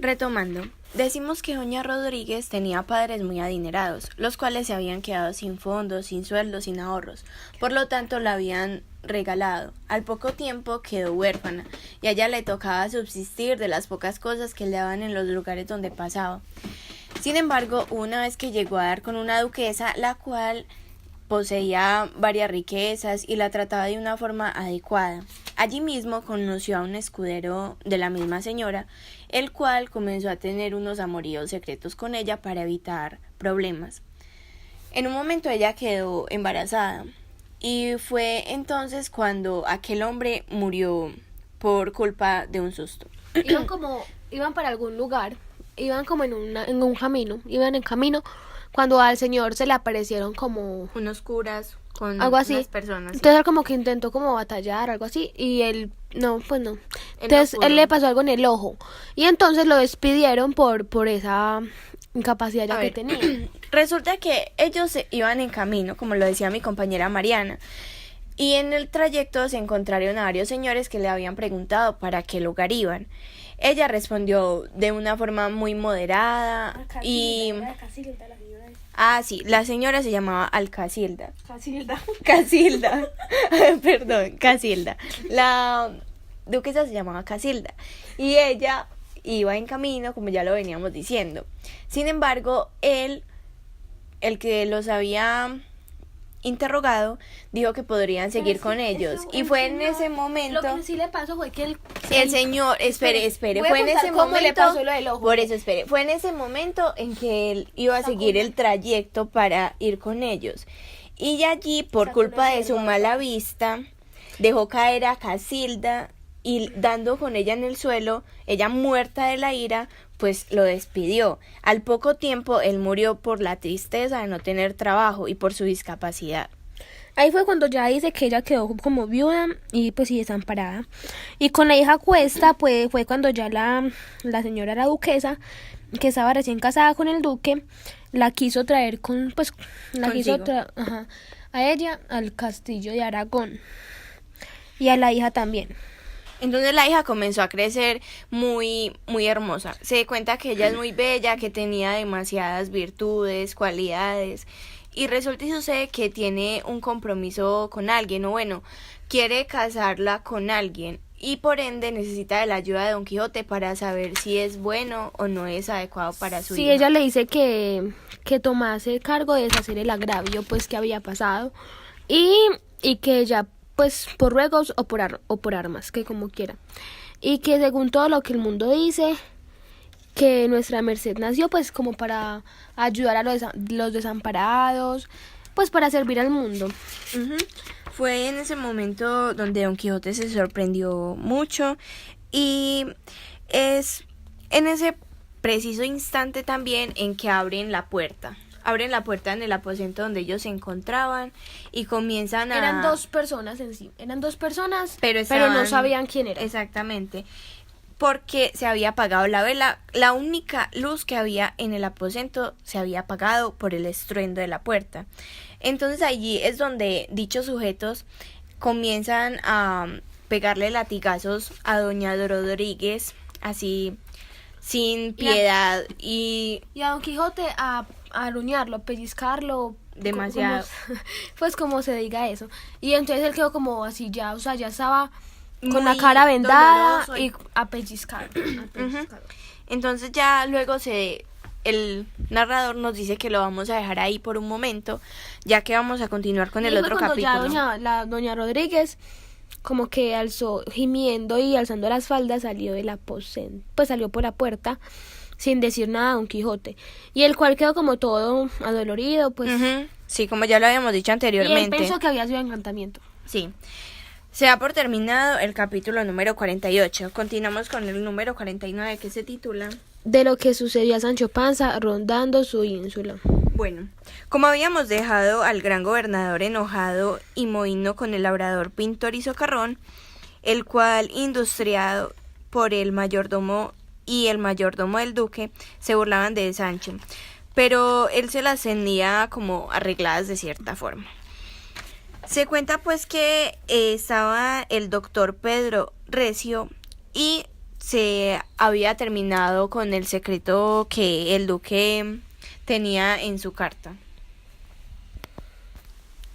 Retomando, decimos que doña Rodríguez tenía padres muy adinerados, los cuales se habían quedado sin fondos, sin sueldos, sin ahorros, por lo tanto la habían regalado. Al poco tiempo quedó huérfana y a ella le tocaba subsistir de las pocas cosas que le daban en los lugares donde pasaba. Sin embargo, una vez que llegó a dar con una duquesa, la cual poseía varias riquezas y la trataba de una forma adecuada. Allí mismo conoció a un escudero de la misma señora, el cual comenzó a tener unos amoríos secretos con ella para evitar problemas. En un momento ella quedó embarazada y fue entonces cuando aquel hombre murió por culpa de un susto. Iban para algún lugar, iban como en un camino, iban en camino cuando al señor se le aparecieron como Unos curas con algo así. unas personas. Entonces él como que intentó como batallar, algo así, y él no. Entonces no pudo. él le pasó algo en el ojo y entonces lo despidieron por esa incapacidad ya que tenía. Resulta que ellos iban en camino, como lo decía mi compañera Mariana, y en el trayecto se encontraron a varios señores que le habían preguntado para qué lugar iban. Ella respondió de una forma muy moderada y... Ah, sí, la señora se llamaba Alcasilda. Casilda. Perdón, Casilda. La duquesa se llamaba Casilda. Y ella iba en camino, como ya lo veníamos diciendo. Sin embargo, el que los había interrogado, dijo que podrían seguir con ellos. Y fue en ese momento... Lo que sí le pasó fue que el señor, espere, fue en ese momento, le pasó lo del ojo. por eso espere, fue en ese momento en que él iba a seguir el trayecto para ir con ellos. Y allí, por culpa de su mala vista, dejó caer a Casilda y dando con ella en el suelo, ella muerta de la ira, pues lo despidió. Al poco tiempo, él murió por la tristeza de no tener trabajo y por su discapacidad. Ahí fue cuando ya dice que ella quedó como viuda y pues sí desamparada. Y con la hija Cuesta pues fue cuando ya la señora, la duquesa, que estaba recién casada con el duque, la quiso traer a ella al castillo de Aragón y a la hija también. Entonces la hija comenzó a crecer muy, muy hermosa. Se cuenta que ella es muy bella, que tenía demasiadas virtudes, cualidades. Y resulta y sucede que tiene un compromiso con alguien, o bueno, quiere casarla con alguien. Y por ende necesita de la ayuda de Don Quijote para saber si es bueno o no es adecuado para su hija. Sí, ella le dice que tomase cargo de deshacer el agravio pues que había pasado. Y que ella pues por ruegos o por armas, que como quiera. Y que según todo lo que el mundo dice, que nuestra merced nació pues como para ayudar a los desamparados, pues para servir al mundo. Uh-huh. Fue en ese momento donde Don Quijote se sorprendió mucho y es en ese preciso instante también en que abren la puerta en el aposento donde ellos se encontraban y comienzan a... Eran dos personas en sí, pero no sabían quién era. Exactamente, porque se había apagado la vela, la única luz que había en el aposento se había apagado por el estruendo de la puerta. Entonces allí es donde dichos sujetos comienzan a pegarle latigazos a doña Rodríguez, así sin piedad, y a Don Quijote a aruñarlo, a pellizcarlo demasiado, pues como se diga eso. Y entonces él quedó como así ya, o sea, ya estaba con la cara vendada y a pellizcar. Uh-huh. Entonces ya luego el narrador nos dice que lo vamos a dejar ahí por un momento, ya que vamos a continuar con el otro capítulo. Ya doña Rodríguez como que alzó gimiendo y alzando las faldas, salió del aposento, pues salió por la puerta sin decir nada a Don Quijote, y el cual quedó como todo adolorido, pues. Uh-huh. Sí, como ya lo habíamos dicho anteriormente. Y él pensó que había sido encantamiento. Sí. Se da por terminado el capítulo número 48. Continuamos con el número 49, que se titula De lo que sucedió a Sancho Panza rondando su ínsula. Bueno, como habíamos dejado al gran gobernador enojado y mohíno con el labrador Pintor y Socarrón, el cual, industriado por el mayordomo y el mayordomo del duque, se burlaban de Sancho, pero él se las tenía como arregladas de cierta forma. Se cuenta pues que estaba el doctor Pedro Recio y se había terminado con el secreto que el duque tenía en su carta.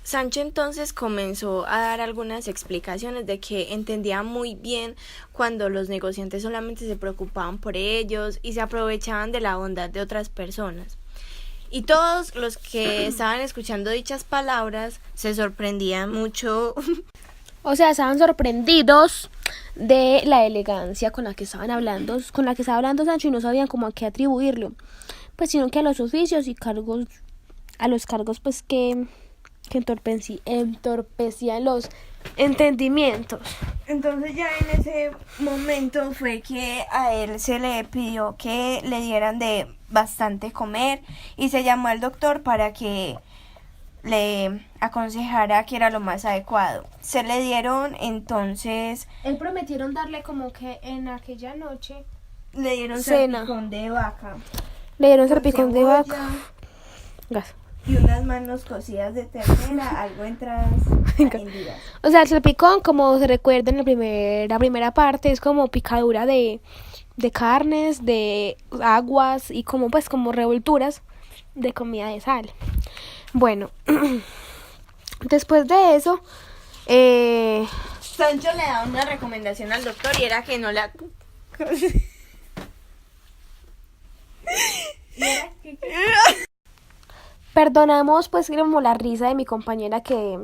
Sancho entonces comenzó a dar algunas explicaciones de que entendía muy bien cuando los negociantes solamente se preocupaban por ellos y se aprovechaban de la bondad de otras personas. Y todos los que estaban escuchando dichas palabras se sorprendían mucho. O sea, estaban sorprendidos de la elegancia con la que estaban hablando, con la que estaba hablando Sancho, y no sabían cómo a qué atribuirlo, pues sino que a los oficios y cargos, a los cargos pues que entorpecían los entendimientos. Entonces ya en ese momento fue que a él se le pidió que le dieran de bastante comer y se llamó al doctor para que le aconsejara que era lo más adecuado. Se le dieron entonces... Él prometieron darle como que en aquella noche le dieron cena. salpicón de vaca. Le dieron salpicón de vaca. Gas. Y unas manos cocidas de ternera, algo entradas hendidas. O sea, el salpicón, como se recuerda en la primera parte, es como picadura de carnes, de aguas y como pues como revolturas de comida de sal. Bueno, después de eso, Sancho le da una recomendación al doctor y era que no la... Perdonamos pues como la risa de mi compañera que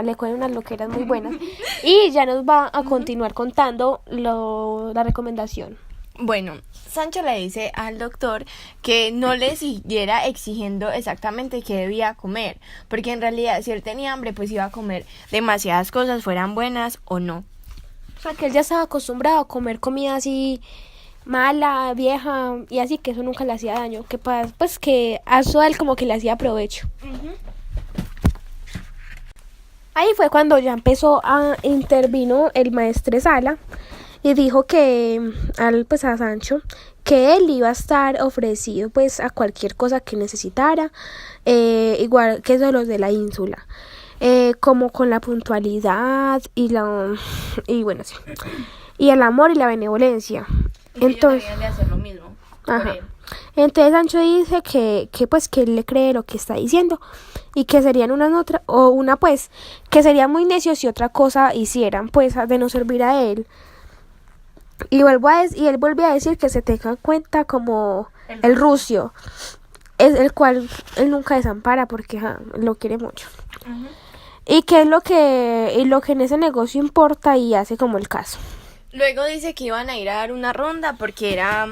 le cuenta unas loqueras muy buenas y ya nos va a continuar contando la recomendación. Bueno, Sancho le dice al doctor que no le siguiera exigiendo exactamente qué debía comer, porque en realidad si él tenía hambre pues iba a comer demasiadas cosas, fueran buenas o no. O sea, que él ya estaba acostumbrado a comer comida así mala, vieja y así, que eso nunca le hacía daño, que pues que a eso a él como que le hacía provecho. Ahí fue cuando ya intervino el maestresala y dijo que a Sancho que él iba a estar ofrecido pues a cualquier cosa que necesitara, igual que eso los de la ínsula, como con la puntualidad y bueno, sí, y el amor y la benevolencia. Entonces, de hacer lo mismo por él. Entonces Sancho dice que pues que él le cree lo que está diciendo y que serían pues que sería muy necio si otra cosa hicieran pues de no servir a él. Y él vuelve a decir que se tenga en cuenta como el rucio, es el cual él nunca desampara porque lo quiere mucho. Y que es lo que en ese negocio importa y hace como el caso. Luego dice que iban a ir a dar una ronda porque era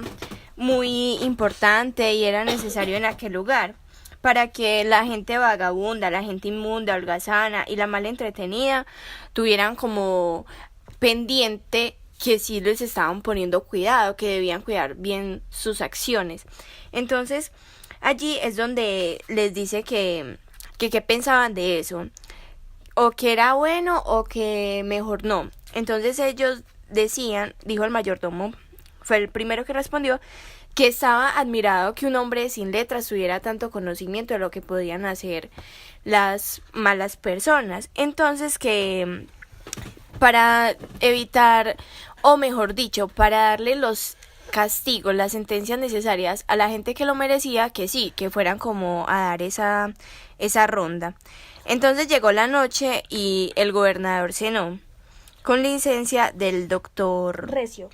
muy importante y era necesario en aquel lugar para que la gente vagabunda, la gente inmunda, holgazana y la mal entretenida tuvieran como pendiente que sí les estaban poniendo cuidado, que debían cuidar bien sus acciones. Entonces allí es donde les dice que qué pensaban de eso, o que era bueno o que mejor no. Entonces ellos dijo el mayordomo, fue el primero que respondió, que estaba admirado que un hombre sin letras tuviera tanto conocimiento de lo que podían hacer las malas personas. Entonces que para evitar, o mejor dicho, para darle los castigos, las sentencias necesarias a la gente que lo merecía, que sí, que fueran como a dar esa ronda. Entonces llegó la noche y el gobernador cenó con licencia del doctor Recio.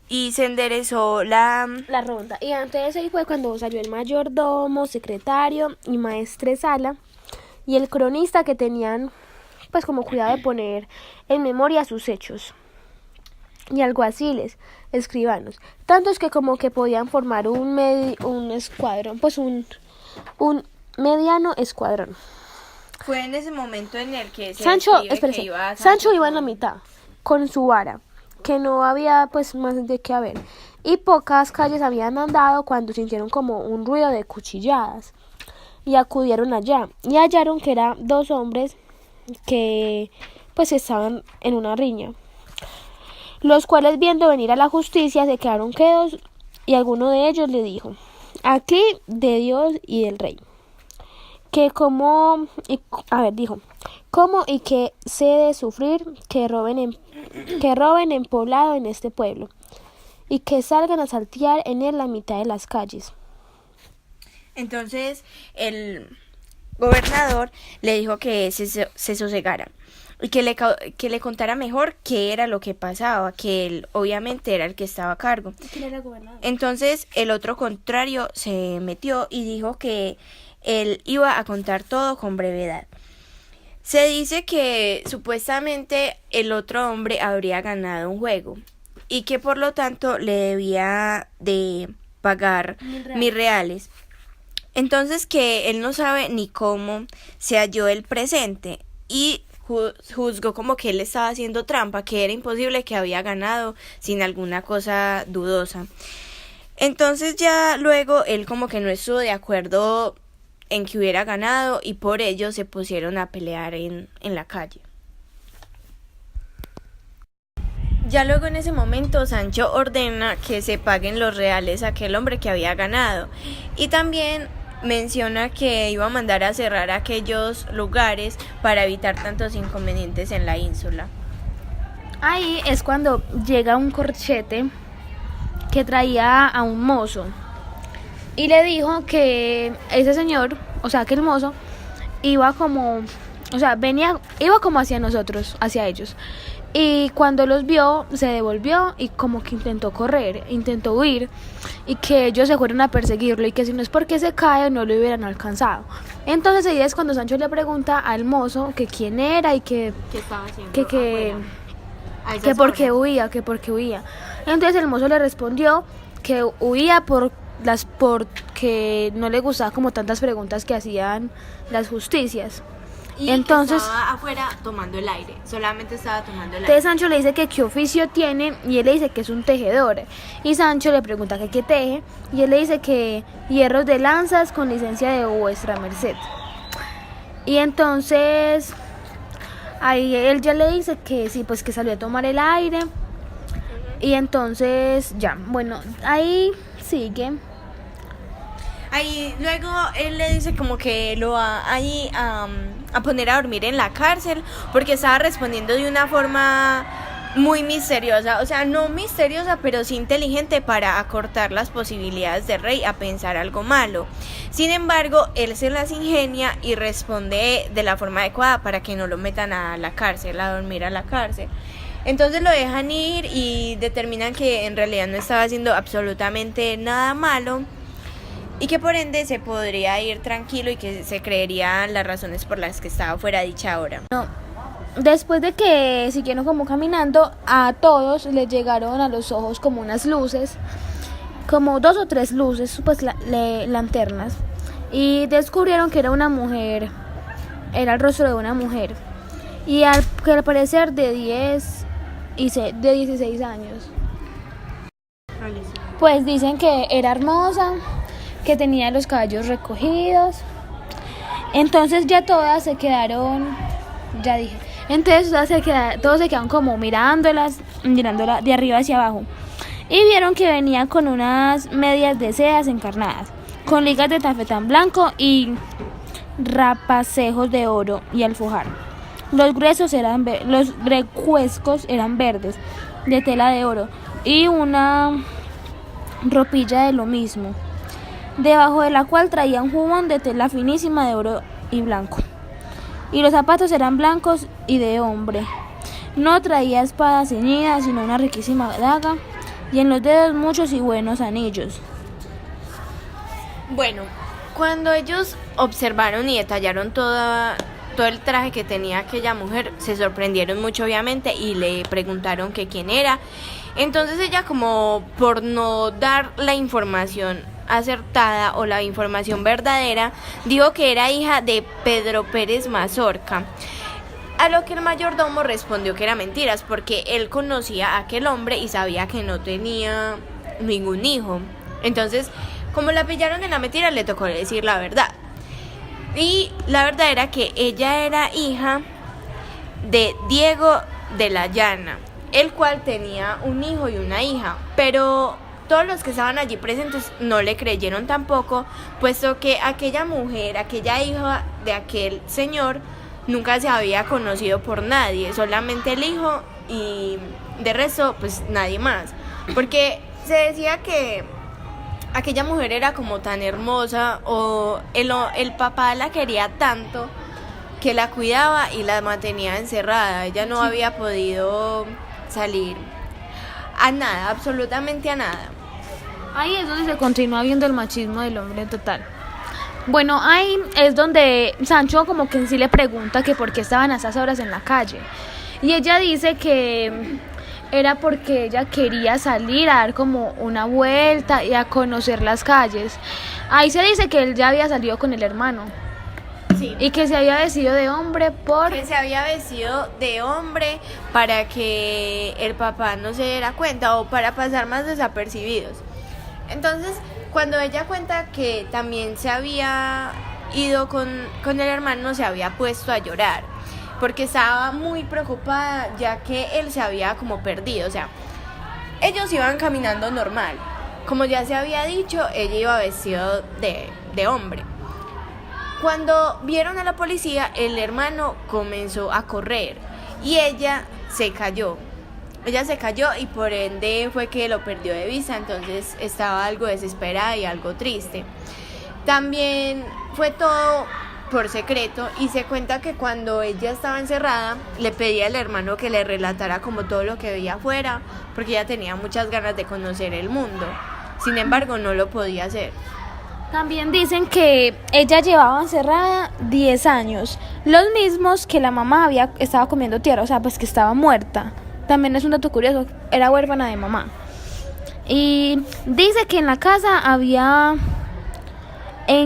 Y se enderezó la ronda. Y antes ahí fue cuando salió el mayordomo, secretario y maestresala y el cronista, que tenían pues como cuidado de poner en memoria sus hechos, y alguaciles, escribanos, tantos que como que podían formar un escuadrón, pues un mediano escuadrón. Fue en ese momento en el que Sancho iba en la mitad con su vara, que no había pues más de qué haber, y pocas calles habían andado cuando sintieron como un ruido de cuchilladas y acudieron allá y hallaron que eran dos hombres que pues estaban en una riña, los cuales, viendo venir a la justicia, se quedaron quedos, y alguno de ellos le dijo: aquí de Dios y del rey. que como, dijo, cómo y que se de sufrir que roben en poblado en este pueblo, y que salgan a saltear en él la mitad de las calles. Entonces el gobernador le dijo que se sosegara y que le contara mejor qué era lo que pasaba, que él obviamente era el que estaba a cargo. ¿Quién era el gobernador? Entonces el otro contrario se metió y dijo que él iba a contar todo con brevedad. Se dice que supuestamente el otro hombre habría ganado un juego y que por lo tanto le debía de pagar 1.000 reales. Entonces que él no sabe ni cómo se halló el presente y juzgó como que él estaba haciendo trampa, que era imposible que había ganado sin alguna cosa dudosa. Entonces ya luego él como que no estuvo de acuerdo en que hubiera ganado y por ello se pusieron a pelear en la calle. Ya luego en ese momento Sancho ordena que se paguen los reales a aquel hombre que había ganado y también menciona que iba a mandar a cerrar aquellos lugares para evitar tantos inconvenientes en la ínsula. Ahí es cuando llega un corchete que traía a un mozo y le dijo que ese señor, o sea, que el mozo iba como hacia nosotros, hacia ellos. Y cuando los vio, se devolvió y como que intentó huir, y que ellos se fueron a perseguirlo y que si no es porque se cae no lo hubieran alcanzado. Entonces ahí es cuando Sancho le pregunta al mozo que quién era y que ¿Qué estaba haciendo? Que por qué huía. Entonces el mozo le respondió que huía porque no le gustaba como tantas preguntas que hacían las justicias. Y entonces estaba afuera tomando el aire, solamente estaba tomando el aire. Entonces Sancho le dice que qué oficio tiene y él le dice que es un tejedor. Y Sancho le pregunta que qué teje y él le dice que hierros de lanzas con licencia de vuestra merced. Y entonces ahí él ya le dice que sí, pues que salió a tomar el aire. Y entonces ya, bueno, ahí sigue. Ahí luego él le dice como que lo va ahí a poner a dormir en la cárcel porque estaba respondiendo de una forma muy misteriosa, o sea, no misteriosa, pero sí inteligente para acortar las posibilidades del rey a pensar algo malo. Sin embargo, él se las ingenia y responde de la forma adecuada para que no lo metan a la cárcel, a dormir a la cárcel. Entonces lo dejan ir y determinan que en realidad no estaba haciendo absolutamente nada malo y que por ende se podría ir tranquilo y que se creerían las razones por las que estaba fuera a dicha hora. No. Después de que siguieron como caminando, a todos les llegaron a los ojos como unas luces, como 2 o 3 luces, pues lanternas, y descubrieron que era una mujer, era el rostro de una mujer, y al parecer de 16 años. Pues dicen que era hermosa, que tenía los cabellos recogidos. Entonces ya todas se quedaron, entonces todos se quedaron como mirándola de arriba hacia abajo. Y vieron que venía con unas medias de sedas encarnadas, con ligas de tafetán blanco y rapacejos de oro y alfojar. Los recuescos eran verdes, de tela de oro, y una ropilla de lo mismo, debajo de la cual traía un jubón de tela finísima de oro y blanco. Y los zapatos eran blancos y de hombre. No traía espada ceñida, sino una riquísima daga, y en los dedos muchos y buenos anillos. Bueno, cuando ellos observaron y detallaron todo el traje que tenía aquella mujer, se sorprendieron mucho obviamente y le preguntaron que quién era. Entonces ella, como por no dar la información acertada o la información verdadera, dijo que era hija de Pedro Pérez Mazorca, a lo que el mayordomo respondió que era mentiras porque él conocía a aquel hombre y sabía que no tenía ningún hijo. Entonces, como la pillaron en la mentira, le tocó decir la verdad. Y la verdad era que ella era hija de Diego de la Llana, el cual tenía un hijo y una hija, pero todos los que estaban allí presentes no le creyeron tampoco, puesto que aquella mujer, aquella hija de aquel señor, nunca se había conocido por nadie, solamente el hijo y de resto pues nadie más, porque se decía que aquella mujer era como tan hermosa o el papá la quería tanto que la cuidaba y la mantenía encerrada. Ella no había podido salir a nada, absolutamente a nada. Ahí es donde se continúa viendo el machismo del hombre total. Bueno, ahí es donde Sancho como que en sí le pregunta que por qué estaban a esas horas en la calle. Y ella dice que era porque ella quería salir a dar como una vuelta y a conocer las calles. Ahí se dice que él ya había salido con el hermano. Sí. Y que se había vestido de hombre Que se había vestido de hombre para que el papá no se diera cuenta o para pasar más desapercibidos. Entonces, cuando ella cuenta que también se había ido con el hermano, se había puesto a llorar, porque estaba muy preocupada, ya que él se había como perdido. O sea, ellos iban caminando normal. Como ya se había dicho, ella iba vestido de hombre. Cuando vieron a la policía, el hermano comenzó a correr y ella se cayó. Ella se cayó y por ende fue que lo perdió de vista, entonces estaba algo desesperada y algo triste. También fue todo por secreto y se cuenta que cuando ella estaba encerrada le pedía al hermano que le relatara como todo lo que veía afuera, porque ella tenía muchas ganas de conocer el mundo. Sin embargo, no lo podía hacer. También dicen que ella llevaba encerrada 10 años, los mismos que la mamá estaba comiendo tierra, o sea, pues que estaba muerta. También es un dato curioso, era huérfana de mamá. Y dice que en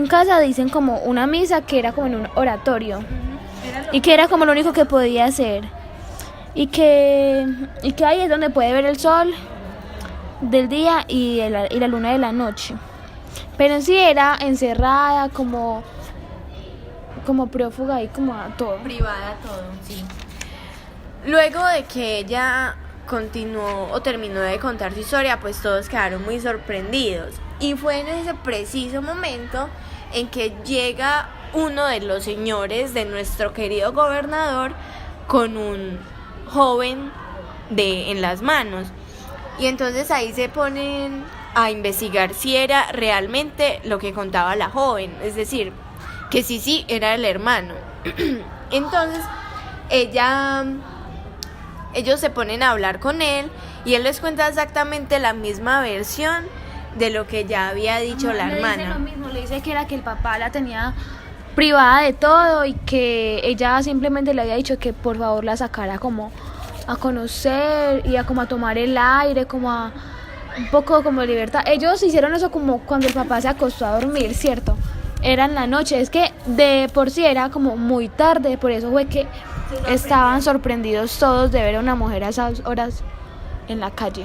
casa dicen como una misa que era como en un oratorio. Y que era como lo único que podía hacer. Y que ahí es donde puede ver el sol del día y la luna de la noche. Pero en sí era encerrada, como prófuga y como a todo. Privada todo, sí. Luego de que ella continuó o terminó de contar su historia, pues todos quedaron muy sorprendidos. Y fue en ese preciso momento en que llega uno de los señores de nuestro querido gobernador con un joven en las manos. Y entonces ahí se ponen a investigar si era realmente lo que contaba la joven, es decir, que sí era el hermano. Entonces ellos se ponen a hablar con él y él les cuenta exactamente la misma versión de lo que ya había dicho la hermana. Le dice lo mismo, le dice que era que el papá la tenía privada de todo y que ella simplemente le había dicho que por favor la sacara como a conocer y a como a tomar el aire, como a un poco como de libertad. Ellos hicieron eso como cuando el papá se acostó a dormir, ¿cierto? Era en la noche, es que de por sí era como muy tarde, por eso fue que estaban sorprendidos todos de ver a una mujer a esas horas en la calle.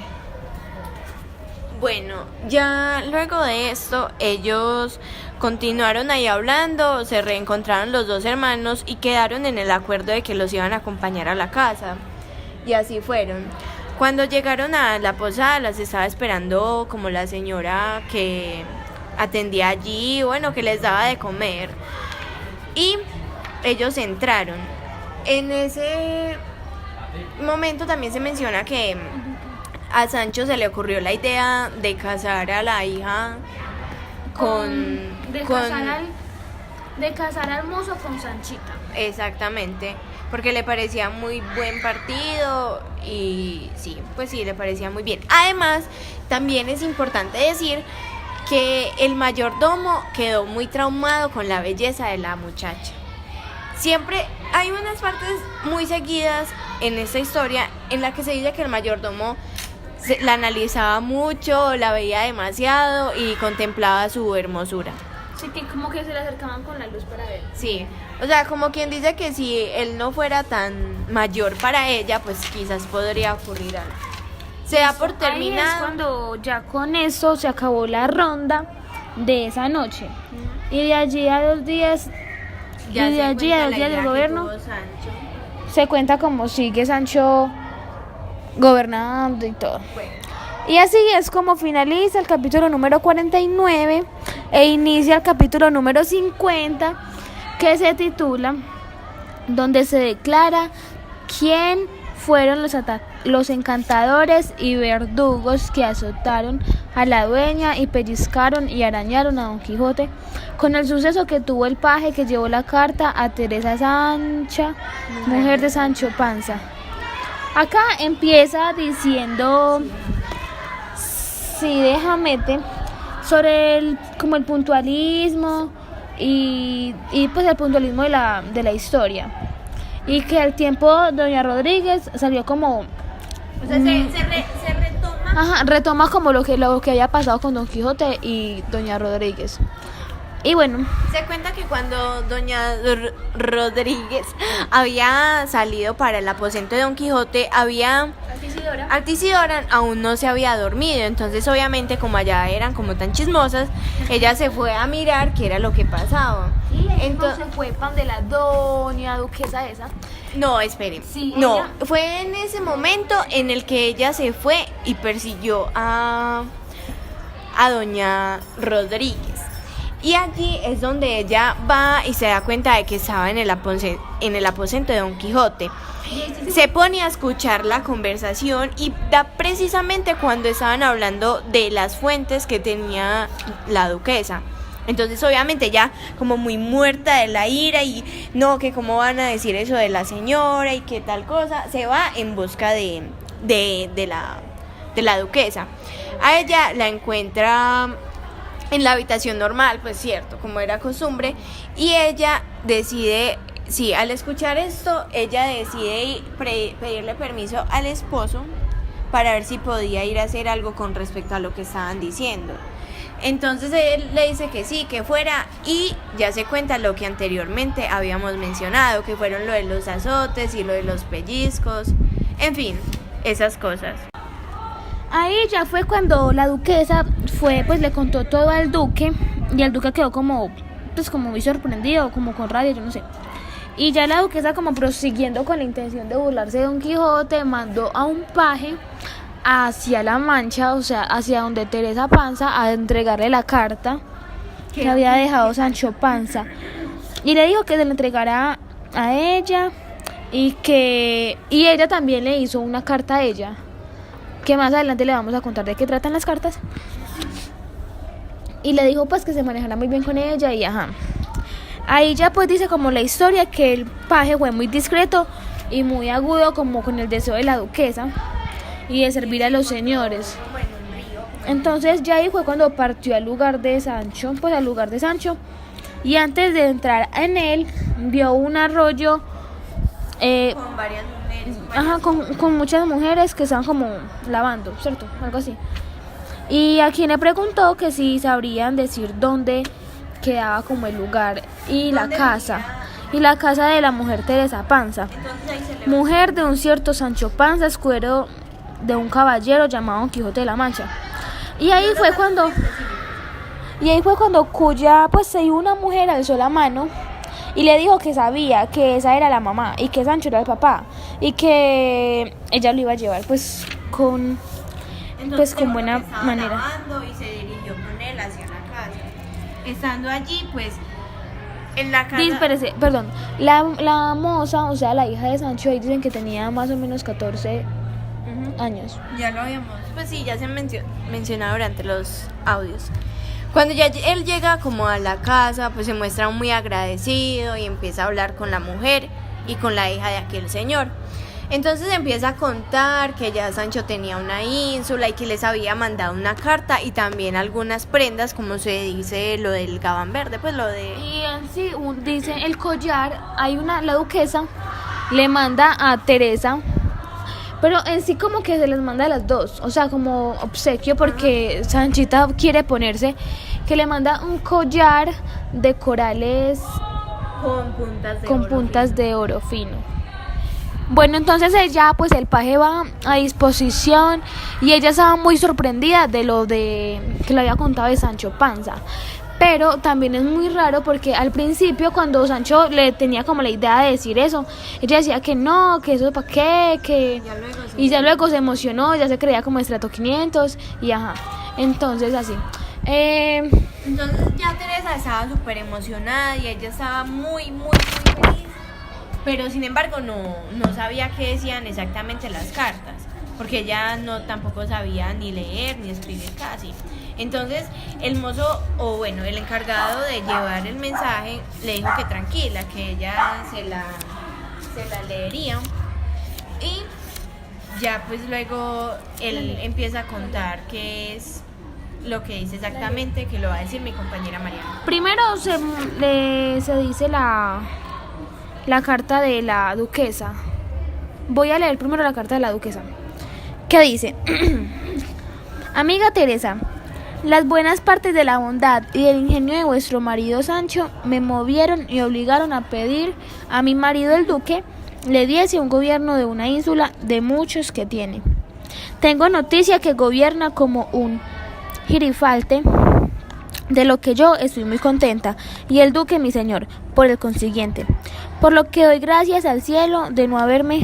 Bueno, ya luego de esto ellos continuaron ahí hablando, se reencontraron los dos hermanos y quedaron en el acuerdo de que los iban a acompañar a la casa. Y así fueron. Cuando llegaron a la posada las estaba esperando como la señora que atendía allí, bueno, que les daba de comer. Y ellos entraron. En ese momento también se menciona que a Sancho se le ocurrió la idea de casar a la hija de casar al mozo con Sanchita. Exactamente, porque le parecía muy buen partido y sí, pues sí, le parecía muy bien. Además, también es importante decir que el mayordomo quedó muy traumado con la belleza de la muchacha. Siempre hay unas partes muy seguidas en esta historia en la que se dice que el mayordomo la analizaba mucho, la veía demasiado y contemplaba su hermosura. Sí, que como que se le acercaban con la luz para ver. Sí, o sea, como quien dice que si él no fuera tan mayor para ella, pues quizás podría ocurrir algo. Se da por terminado. Ahí es cuando ya con eso se acabó la ronda de esa noche. Y de allí a 2 días, del gobierno, se cuenta cómo sigue Sancho gobernando y todo. Bueno. Y así es como finaliza el capítulo número 49 e inicia el capítulo número 50, que se titula donde se declara quién fueron los encantadores y verdugos que azotaron a la dueña y pellizcaron y arañaron a Don Quijote, con el suceso que tuvo el paje que llevó la carta a Teresa Sancha, mujer de Sancho Panza. Acá empieza diciendo, sí, déjame sobre como el puntualismo y pues el puntualismo de la historia. Y que al tiempo Doña Rodríguez salió como... O sea, se retoma. Ajá, retoma como lo que había pasado con Don Quijote y Doña Rodríguez. Y bueno, se cuenta que cuando Doña Rodríguez había salido para el aposento de Don Quijote, Altisidora aún no se había dormido. Entonces obviamente, como allá eran como tan chismosas, ella se fue a mirar qué era lo que pasaba. Entonces se fue pan de la doña duquesa esa. No, esperen. Sí, no, ella... fue en ese momento en el que ella se fue y persiguió a Doña Rodríguez. Y allí es donde ella va y se da cuenta de que estaba en el aposento de Don Quijote. Se pone a escuchar la conversación y da precisamente cuando estaban hablando de las fuentes que tenía la duquesa. Entonces obviamente ya como muy muerta de la ira y no, que cómo van a decir eso de la señora y que tal cosa, se va en busca de la duquesa. A ella la encuentra en la habitación normal, pues cierto, como era costumbre, y ella decide, sí, al escuchar esto, ella decide pedirle permiso al esposo para ver si podía ir a hacer algo con respecto a lo que estaban diciendo. Entonces él le dice que sí, que fuera, y ya se cuenta lo que anteriormente habíamos mencionado, que fueron lo de los azotes y lo de los pellizcos, en fin, esas cosas. Ahí ya fue cuando la duquesa fue, pues le contó todo al duque, y el duque quedó como muy sorprendido, como con rabia, yo no sé. Y ya la duquesa, como prosiguiendo con la intención de burlarse de Don Quijote, mandó a un paje hacia La Mancha, o sea, hacia donde Teresa Panza, a entregarle la carta que había dejado Sancho Panza. Y le dijo que se la entregara a ella y ella también le hizo una carta a ella, que más adelante le vamos a contar de qué tratan las cartas. Y le dijo pues que se manejara muy bien con ella y ajá. Ahí ya pues dice como la historia que el paje fue muy discreto y muy agudo como con el deseo de la duquesa y de servir a los señores. Entonces ya ahí fue cuando partió al lugar de Sancho, y antes de entrar en él vio un arroyo Con varias mujeres. con muchas mujeres que estaban como lavando, ¿cierto? Algo así. Y a quien le preguntó que si sabrían decir dónde quedaba como el lugar y la casa. Y la casa de la mujer Teresa Panza, mujer de un cierto Sancho Panza, escudero de un caballero llamado Don Quijote de la Mancha. Y ahí fue cuando cuya pues una mujer alzó la mano y le dijo que sabía que esa era la mamá y que Sancho era el papá y que ella lo iba a llevar pues con buena manera. Y se dirigió con él hacia la casa. Estando allí, pues en la casa. Espérese, perdón. La moza, o sea, la hija de Sancho, ahí dicen que tenía más o menos 14 años. Ya lo habíamos, pues sí, ya se mencionado durante los audios. Cuando ya él llega como a la casa, pues se muestra muy agradecido y empieza a hablar con la mujer y con la hija de aquel señor. Entonces empieza a contar que ya Sancho tenía una ínsula y que les había mandado una carta y también algunas prendas, como se dice lo del gabán verde, pues lo de... Y en sí, dice el collar, la duquesa le manda a Teresa, pero en sí como que se les manda a las dos, o sea, como obsequio porque Sanchita quiere ponerse, que le manda un collar de corales con puntas de oro fino. Bueno, entonces ella, pues el paje va a disposición y ella estaba muy sorprendida de lo que le había contado de Sancho Panza. Pero también es muy raro porque al principio cuando Sancho le tenía como la idea de decir eso, ella decía que no, que eso para qué, que ya luego se emocionó, ya se creía como estrato 500 y ajá. Entonces así. Entonces ya Teresa estaba súper emocionada y ella estaba muy, muy, muy feliz, pero sin embargo no sabía qué decían exactamente las cartas, porque ella tampoco sabía ni leer ni escribir casi. Entonces el mozo, o bueno, el encargado de llevar el mensaje, le dijo que tranquila, que ella se la leería. Y ya pues luego él empieza a contar qué es lo que dice exactamente, que lo va a decir mi compañera Mariana. Primero se dice la carta de la duquesa. Voy a leer primero la carta de la duquesa. ¿Qué dice? Amiga Teresa, las buenas partes de la bondad y del ingenio de vuestro marido Sancho me movieron y obligaron a pedir a mi marido el duque le diese un gobierno de una ínsula de muchos que tiene. Tengo noticia que gobierna como un girifalte, de lo que yo estoy muy contenta, y el duque mi señor, por el consiguiente, por lo que doy gracias al cielo de no haberme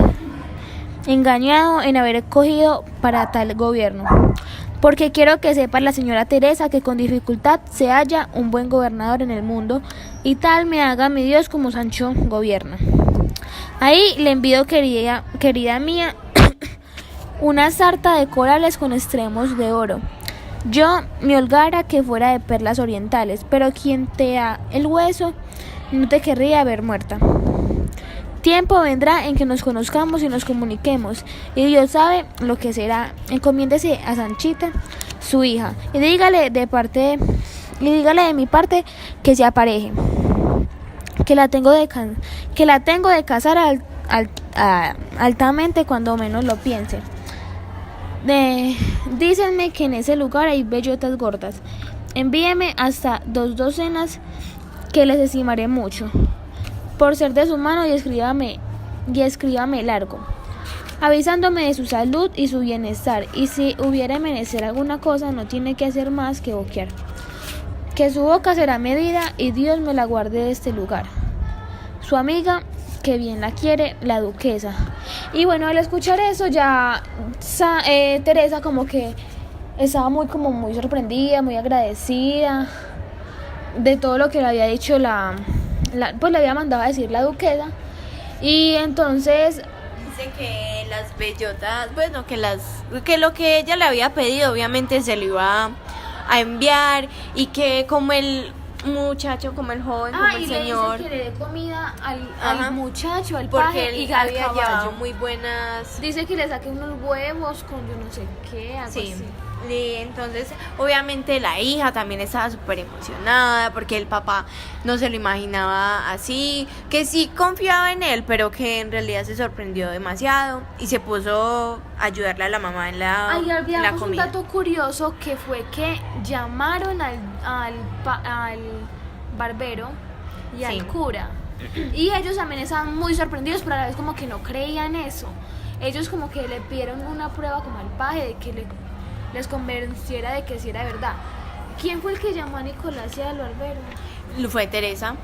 engañado en haber escogido para tal gobierno, porque quiero que sepa la señora Teresa que con dificultad se halla un buen gobernador en el mundo, y tal me haga mi Dios como Sancho gobierna. Ahí le envío, querida mía, una sarta de corales con extremos de oro. Yo me holgara que fuera de perlas orientales, pero quien te da el hueso no te querría ver muerta. Tiempo vendrá en que nos conozcamos y nos comuniquemos, y Dios sabe lo que será. Encomiéndese a Sanchita, su hija, y dígale de mi parte que se apareje, que la tengo de casar altamente cuando menos lo piense. Dícenme que en ese lugar hay bellotas gordas. Envíeme hasta 2 docenas, que les estimaré mucho por ser de su mano, y escríbame largo, avisándome de su salud y su bienestar, y si hubiera menester alguna cosa no tiene que hacer más que boquear, que su boca será medida y Dios me la guarde de este lugar. Su amiga, que bien la quiere, la duquesa. Y bueno, al escuchar eso ya Teresa como que estaba muy sorprendida, muy agradecida de todo lo que le había dicho pues le había mandado a decir la duquesa. Y entonces dice que las bellotas, bueno, que lo que ella le había pedido obviamente se lo iba a enviar, y que como el muchacho, como el joven, como el señor, le dice que le dé comida al muchacho, al porque paje, él y al había caballo. llevado muy buenas. Dice que le saque unos huevos con yo no sé qué, algo Sí. así. Y entonces obviamente la hija también estaba súper emocionada, porque el papá no se lo imaginaba así, que sí confiaba en él, pero que en realidad se sorprendió demasiado y se puso a ayudarle a la mamá en la comida. Un dato curioso, que fue que llamaron al barbero y al cura, y ellos también estaban muy sorprendidos, pero a la vez como que no creían eso. Ellos como que le pidieron una prueba como al paje de que les convenciera de que sí era verdad. ¿Quién fue el que llamó a Nicolás y al barbero? Fue Teresa.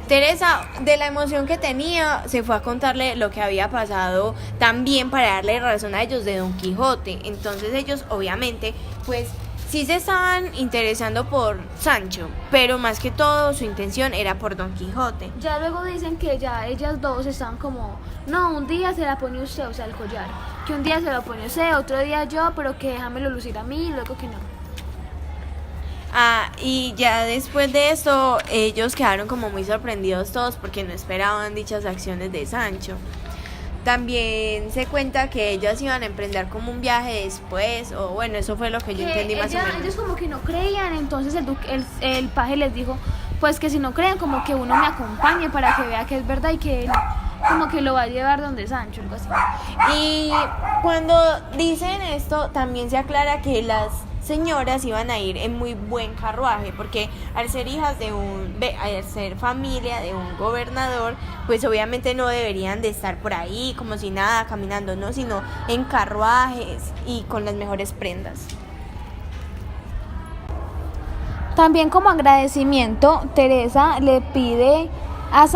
Teresa, de la emoción que tenía, se fue a contarle lo que había pasado también, para darle razón a ellos de Don Quijote. Entonces ellos obviamente pues sí se estaban interesando por Sancho, pero más que todo su intención era por Don Quijote. Ya luego dicen que ya ellas dos estaban como, no, un día se la pone usted, o sea, el collar, que un día se lo pone usted, otro día yo, pero que déjamelo lucir a mí, y luego que no. Y ya después de esto ellos quedaron como muy sorprendidos todos, porque no esperaban dichas acciones de Sancho. También se cuenta que ellas iban a emprender como un viaje después, o bueno, eso fue lo que yo entendí más o menos. Ellos como que no creían, entonces el paje les dijo, pues que si no creen, como que uno me acompañe para que vea que es verdad, y que él como que lo va a llevar donde Sancho, algo así. Y cuando dicen esto, también se aclara que las señoras iban a ir en muy buen carruaje, porque al ser hijas al ser familia de un gobernador, pues obviamente no deberían de estar por ahí como si nada, caminando, no, sino en carruajes y con las mejores prendas. También como agradecimiento, Teresa le pide a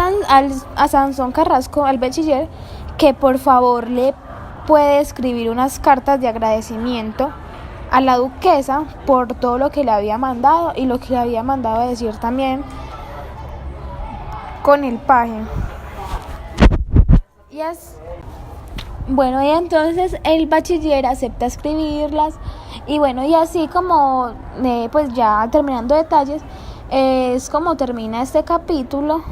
Sansón Carrasco, al bachiller, que por favor le puede escribir unas cartas de agradecimiento a la duquesa por todo lo que le había mandado y lo que le había mandado a decir también con el paje. Bueno, y entonces el bachiller acepta escribirlas y bueno, y así como pues ya terminando detalles, es como termina este capítulo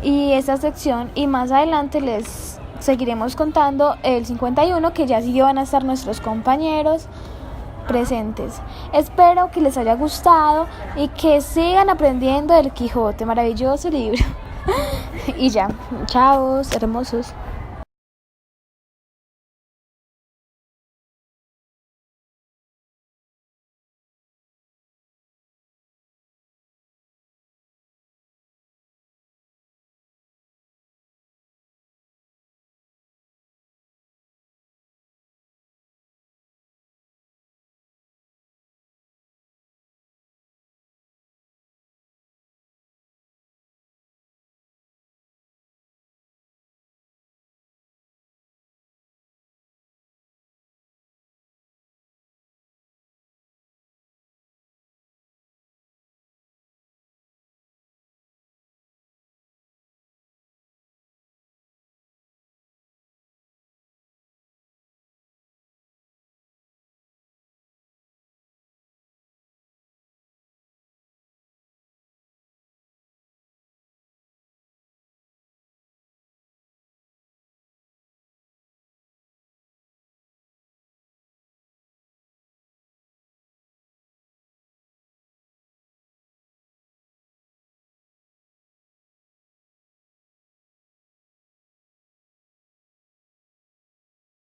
y esta sección, y más adelante les seguiremos contando el 51, que ya sí van a estar nuestros compañeros presentes. Espero que les haya gustado y que sigan aprendiendo del Quijote, maravilloso libro. Y ya, chao, hermosos.